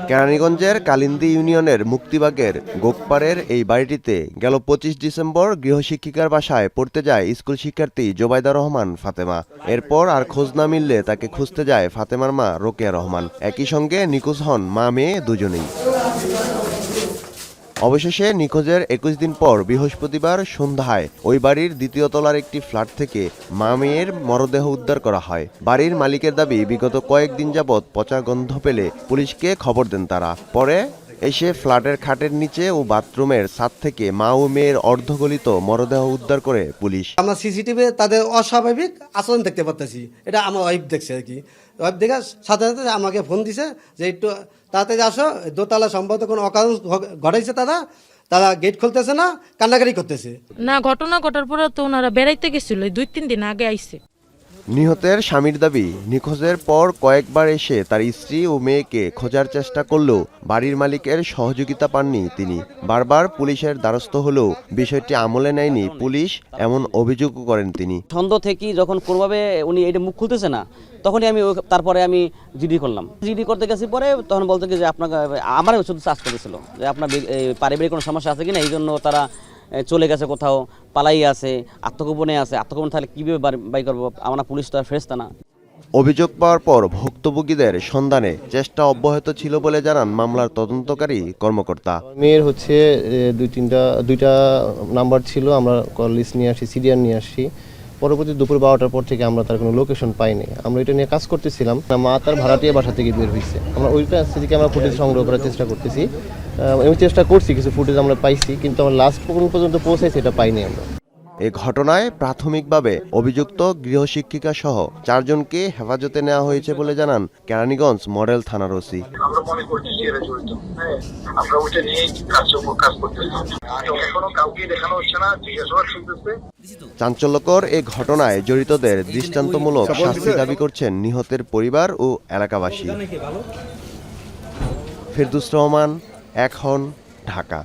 কেরানীগঞ্জের কালিন্দী ইউনিয়নের মুক্তিবাগের গোকপাড়ের এই বাড়িটিতে গেল ২৫ ডিসেম্বর গৃহশিক্ষিকার বাসায় পড়তে যায় স্কুল শিক্ষার্থী জোবাইদা রহমান ফাতেমা। এরপর আর খোঁজ না মিললে তাকে খুঁজতে যায় ফাতেমার মা রোকেয়া রহমান। একই সঙ্গে নিখোঁজ হন মা মেয়ে দুজনেই। অবশেষে নিখোঁজের ২১ দিন পর বৃহস্পতিবার সন্ধ্যায় ওই বাড়ির দ্বিতীয় তলার একটি ফ্ল্যাট থেকে মা মেয়ের মরদেহ উদ্ধার করা হয়। বাড়ির মালিকের দাবি, বিগত কয়েকদিন যাবৎ পচা গন্ধ পেলে পুলিশকে খবর দেন তারা। পরে এসে ফ্ল্যাটের খাটের নিচে ও বাথরুমের ছাদ থেকে মা ও মেয়ের অর্ধগলিত মরদেহ উদ্ধার করে পুলিশ। আমরা সিসিটিভি তাদের অস্বাভাবিক আচরণ দেখতে পাচ্ছি, এটা আমার ওয়াইফ দেখছে আর কি। ওয়াইফ দেখার সাথে সাথে আমাকে ফোন দিছে যে একটু তাড়াতাড়ি আসো, দোতলা সম্ভবত কোনো অকারণ ঘটাইছে, তারা গেট খুলতেছে না, কান্নাকাটি করতেছে। না, ঘটনা ঘটার পরে তো ওনারা বেড়াইতে গেছিল, ২-৩ দিন আগে আইছে। নিহতের স্বামীর দাবি, নিখোঁজের পর কয়েকবার এসে তার স্ত্রী ও মেয়েকে খোঁজার চেষ্টা করলেও বাড়ির মালিকের সহযোগিতা পাননি তিনি। বারবার পুলিশের দ্বারস্থ হলেও বিষয়টি আমলে নেয়নি পুলিশ, এমন অভিযোগও করেন তিনি। সন্দেহ থেকে যখন কোনোভাবে উনি এটা মুখ খুলতেছে না, তখনই তারপরে আমি জিডি করলাম। জিডি করতে গেছি পরে তখন বলতে কি যে আপনাকে আমার শুধু চার্জ করেছিল যে আপনার পারিবারিক কোনো সমস্যা আছে কিনা, এই জন্য তারা চলে গেছে, কোথাও পালাই আছে, আত্মগোপনে আছে। আত্মগোপনে তাহলে কীভাবে বাই করবো, আমরা পুলিশ তো আর ফেরেশতা না। অভিযোগ পাওয়ার পর ভুক্তভোগীদের সন্ধানে চেষ্টা অব্যাহত ছিল বলে জানান মামলার তদন্তকারী কর্মকর্তা। মেয়ের হচ্ছে দুইটা নাম্বার ছিল, আমরা কল লিস্ট নিয়ে আসি, সিরিয়াল নিয়ে আসি। পরবর্তী দুপুর 12টার পর থেকে আমরা তার কোনো লোকেশন পাইনি। আমরা এটা নিয়ে কাজ করতেছিলাম। মা তার ভাড়াটিয়া বাসা থেকে বের হয়েছে। আমরা ওইটা থেকে আমরা ফুটেজ সংগ্রহ করার চেষ্টা করতেছি। আমি চেষ্টা করছি, কিছু ফুটেজ আমরা পাইছি, কিন্তু আমরা লাস্ট পর্যন্ত পৌঁছাইছি এটা পাইনি আমরা। এ ঘটনায় প্রাথমিকভাবে অভিযুক্ত গৃহশিক্ষিকা সহ 4 জনকে হেফাজতে নেওয়া হয়েছে বলে জানান কেরানীগঞ্জ মডেল থানার ওসি। আমরা মনে করছি যে এরা জড়িত, আমরা ওইটা নিয়ে কাজ করতেছি। এখনো কাউকে দেখানো হচ্ছে না, জিজ্ঞাসাবাদ চলতেছে। চাঞ্চল্যকর এ ঘটনায় জড়িতদের দৃষ্টান্তমূলক শাস্তি দাবি করছেন নিহতের পরিবার ও এলাকাবাসী। ফেরদৌস রহমান, এখন, ঢাকা।